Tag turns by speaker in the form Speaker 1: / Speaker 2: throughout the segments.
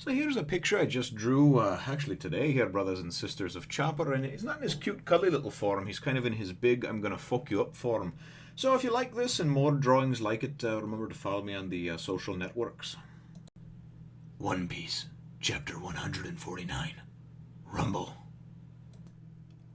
Speaker 1: So here's a picture I just drew actually today here, brothers and sisters, of Chopper, and he's not in his cute cuddly little form, he's kind of in his big I'm gonna fuck you up form. So if you like this and more drawings like it, remember to follow me on the social networks. One Piece, Chapter 149, Rumble.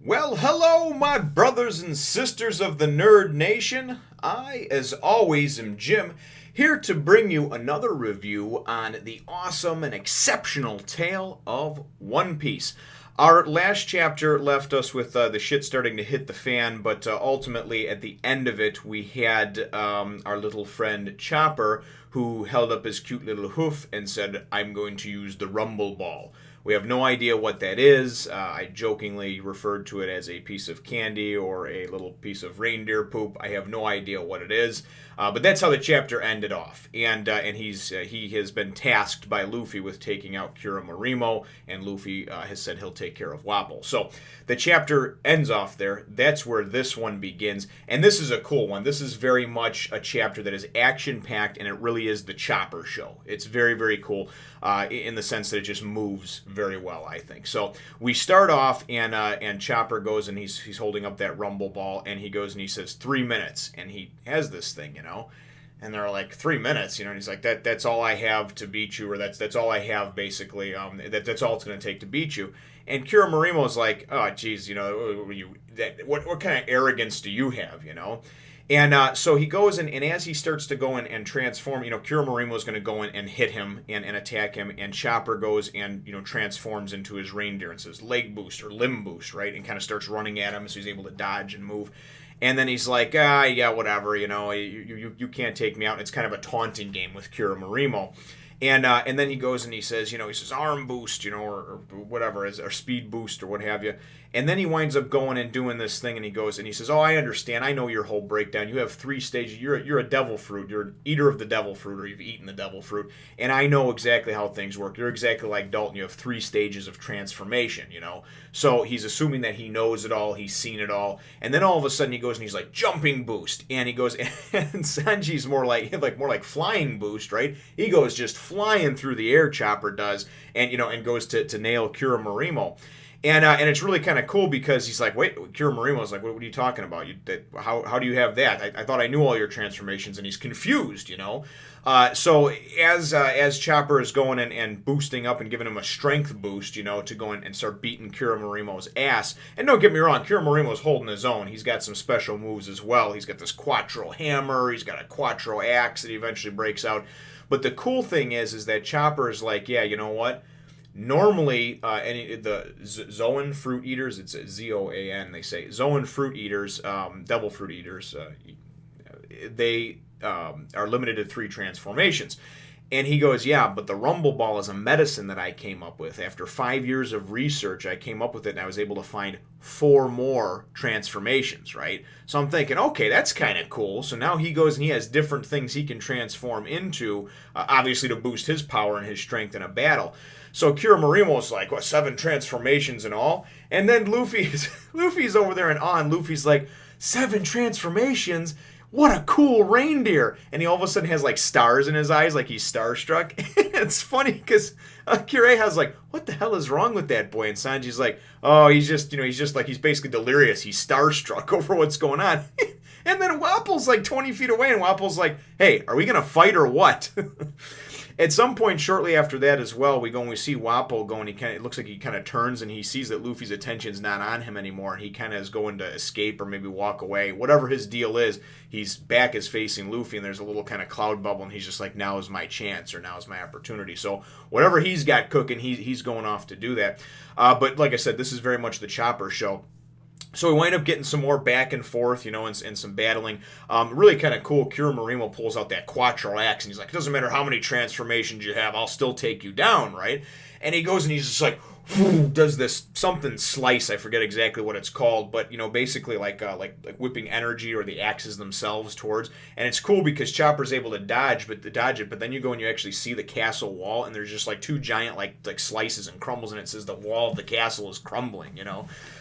Speaker 1: Well, hello, my brothers and sisters of the Nerd Nation. I, as always, am Jim, here to bring you another review on the awesome and exceptional tale of One Piece. Our last chapter left us with the shit starting to hit the fan, but ultimately at the end of it we had our little friend Chopper, who held up his cute little hoof and said, "I'm going to use the Rumble Ball." We have no idea what that is. I jokingly referred to it as a piece of candy or a little piece of reindeer poop. I have no idea what it is. But that's how the chapter ended off. And he has been tasked by Luffy with taking out Chessmarimo, and Luffy has said he'll take care of Wapol. So the chapter ends off there. That's where this one begins. And this is a cool one. This is very much a chapter that is action-packed, and it really is the Chopper show. It's very, very cool in the sense that it just moves very well, I think. So we start off, and Chopper goes, and he's holding up that Rumble Ball, and he goes and he says 3 minutes, and he has this thing, and they're like, 3 minutes, and he's like, that's all I have to you, or that's all I have, basically, that's all it's going to take to beat you. And Chessmarimo's like, oh, geez, what kind of arrogance do you have, And so he goes, and as he starts to go and transform, Chessmarimo's going to go in and hit him and attack him, and Chopper goes and, transforms into his reindeer and says leg boost or limb boost, right? And kind of starts running at him, so he's able to dodge and move. And then he's like, yeah, whatever, you can't take me out. And it's kind of a taunting game with Chessmarimo. And then he goes and he says, he says arm boost, or whatever, or speed boost or what have you. And then he winds up going and doing this thing, and he goes and he says, oh, I understand. I know your whole breakdown. You have 3 stages. You're a devil fruit. You're an eater of the devil fruit, or you've eaten the devil fruit. And I know exactly how things work. You're exactly like Dalton. You have 3 stages of transformation, So he's assuming that he knows it all. He's seen it all. And then all of a sudden he goes and he's like jumping boost. And he goes, and Sanji's more like flying boost, right? He goes just flying through the air, Chopper does, and and goes to nail Chessmarimo. And it's really kind of cool because he's like, wait, Chessmarimo's like, what are you talking about? How do you have that? I thought I knew all your transformations, and he's confused, So as Chopper is going and boosting up and giving him a strength boost, to go in and start beating Chessmarimo's ass. And don't get me wrong, Chessmarimo's holding his own. He's got some special moves as well. He's got this Quattro hammer. He's got a Quattro axe that he eventually breaks out. But the cool thing is that Chopper is like, yeah, you know what? Normally, the Zoan fruit eaters, it's Zoan, they say. Zoan fruit eaters, devil fruit eaters, they are limited to 3 transformations. And he goes, yeah, but the Rumble Ball is a medicine that I came up with. After 5 years of research, I came up with it, and I was able to find 4 more transformations, right? So I'm thinking, okay, that's kind of cool. So now he goes and he has different things he can transform into, obviously to boost his power and his strength in a battle. So Chessmarimo's like, 7 transformations in all? And then Luffy's over there in awe, and Luffy's like, 7 transformations? What a cool reindeer. And he all of a sudden has like stars in his eyes, like he's starstruck. It's funny because Kureha's like, what the hell is wrong with that boy? And Sanji's like, oh, he's just like, he's basically delirious. He's starstruck over what's going on. And then Wapol's like 20 feet away, and Wapol's like, hey, are we going to fight or what? At some point shortly after that as well, we go and we see Wapol go, and it looks like he kind of turns and he sees that Luffy's attention's not on him anymore, and he kind of is going to escape or maybe walk away. Whatever his deal is, his back is facing Luffy, and there's a little kind of cloud bubble, and he's just like, now is my chance, or now is my opportunity. So whatever he's got cooking, he's going off to do that. But like I said, this is very much the Chopper show. So we wind up getting some more back and forth, and some battling. Really kind of cool. Chessmarimo pulls out that Quattro axe, and he's like, it doesn't matter how many transformations you have, I'll still take you down, right? And he goes and he's just like,
Speaker 2: does this something slice. I forget exactly what it's called, but basically like whipping energy or the axes themselves towards. And it's cool because Chopper's able to dodge it, but then you go and you actually see the castle wall, and there's just like two giant like slices and crumbles, and it says the wall of the castle is crumbling.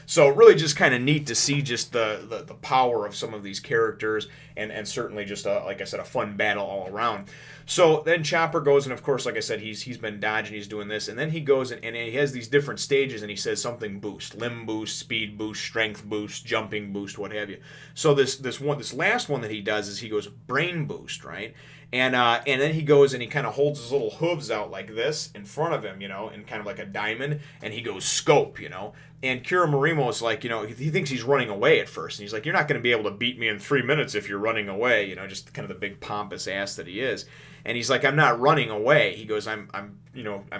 Speaker 2: So really just kind of neat to see just the power of some of these characters, and certainly just like I said, a fun battle all around. So then Chopper goes, and of course, like I said, he's been dodging, he's doing this, and then he goes and he has these different stages, and he says something boost, limb boost, speed boost, strength boost, jumping boost, what have you. So this last one that he does is he goes brain boost, right? And then he goes and he kind of holds his little hooves out like this in front of him, in kind of like a diamond, and he goes scope, And Chessmarimo is like, he thinks he's running away at first, and he's like, you're not going to be able to beat me in 3 minutes if you're running away, just kind of the big pompous ass that he is. And he's like, I'm not running away. He goes, I'm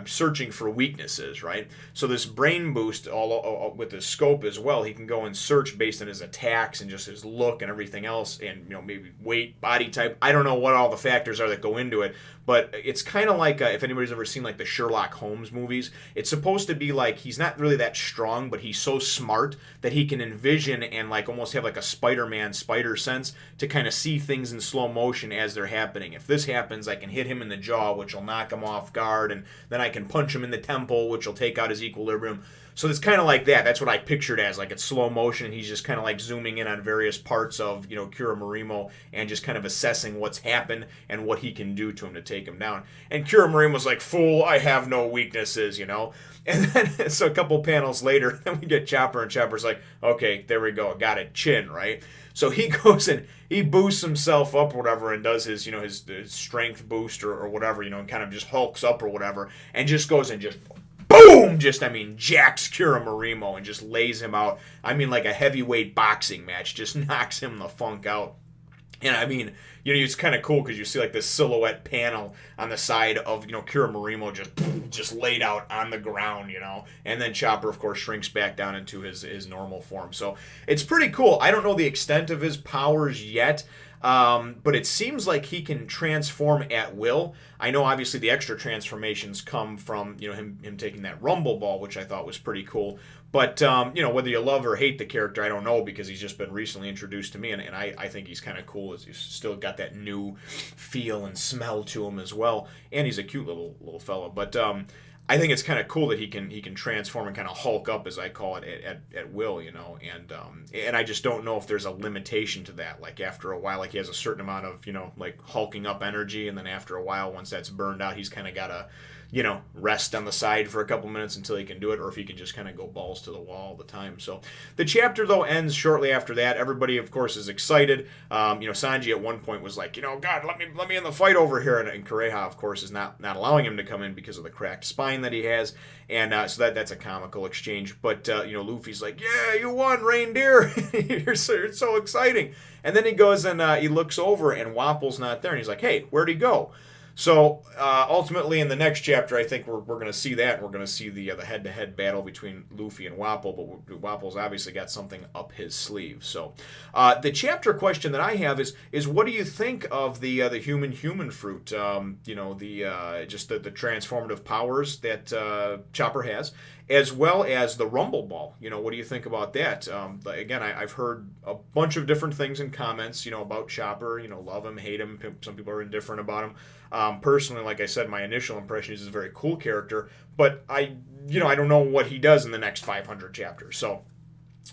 Speaker 2: searching for weaknesses, right? So this brain boost, all with his scope as well, he can go and search based on his attacks and just his look and everything else, and maybe weight, body type. I don't know what all the factors are that go into it, but it's kind of like if anybody's ever seen like the Sherlock Holmes movies, it's supposed to be like he's not really that strong, but he's so smart that he can envision and like almost have like a Spider-Man spider sense to kind of see things in slow motion as they're happening. If this happens, I can hit him in the jaw, which will knock him off guard, and then I can punch him in the temple, which will take out his equilibrium. So it's kind of like that. That's what I pictured as, like it's slow motion, and he's just kind of like zooming in on various parts of, Chessmarimo, and just kind of assessing what's happened and what he can do to him to take him down. And Chessmarimo's like, fool, I have no weaknesses, And then, so a couple panels later, then we get Chopper, and Chopper's like, okay, there we go, got it, chin, right? So he goes and he boosts himself up or whatever, and does his, his strength boost or whatever, and kind of just hulks up or whatever, and just goes and just boom, jacks Chessmarimo and just lays him out. Like a heavyweight boxing match, just knocks him the funk out. And it's kind of cool because you see like this silhouette panel on the side of, Chessmarimo just laid out on the ground, and then Chopper, of course, shrinks back down into his normal form. So it's pretty cool. I don't know the extent of his powers yet, but it seems like he can transform at will. I know obviously the extra transformations come from, him taking that rumble ball, which I thought was pretty cool. But, whether you love or hate the character, I don't know, because he's just been recently introduced to me, and I think he's kind of cool. He's still got that new feel and smell to him as well, and he's a cute little fellow. But I think it's kind of cool that he can transform and kind of hulk up, as I call it, at will, and I just don't know if there's a limitation to that. Like after a while, like he has a certain amount of, like hulking up energy, and then after a while, once that's burned out, he's kind of got to, rest on the side for a couple minutes until he can do it, or if he can just kind of go balls to the wall all the time. So the chapter, though, ends shortly after that. Everybody, of course, is excited. Sanji at one point was like, God, let me in the fight over here, and Kureha, of course, is not allowing him to come in because of the cracked spine that he has, and so that's a comical exchange. But Luffy's like, yeah, you won, reindeer. You're so exciting. And then he goes and he looks over, and Wapol's not there, and he's like, hey, where'd he go? So ultimately, in the next chapter, I think we're going to see that. We're going to see the head-to-head battle between Luffy and Wapol, but Wapol's obviously got something up his sleeve. So the chapter question that I have is what do you think of the human fruit? Just the transformative powers that Chopper has, as well as the rumble ball. What do you think about that? Again, I've heard a bunch of different things in comments, about Chopper. Love him, hate him. Some people are indifferent about him. Personally, like I said, my initial impression is he's a very cool character, but I don't know what he does in the next 500 chapters. So,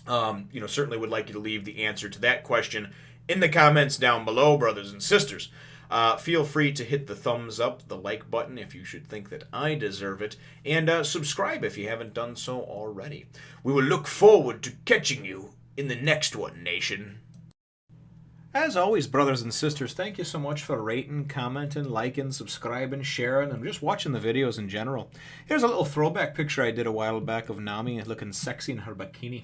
Speaker 2: certainly would like you to leave the answer to that question in the comments down below, brothers and sisters. Feel free to hit the thumbs up, the like button if you should think that I deserve it, and subscribe if you haven't done so already. We will look forward to catching you in the next one, nation.
Speaker 1: As always, brothers and sisters, thank you so much for rating, commenting, liking, subscribing, sharing, and just watching the videos in general. Here's a little throwback picture I did a while back of Nami looking sexy in her bikini.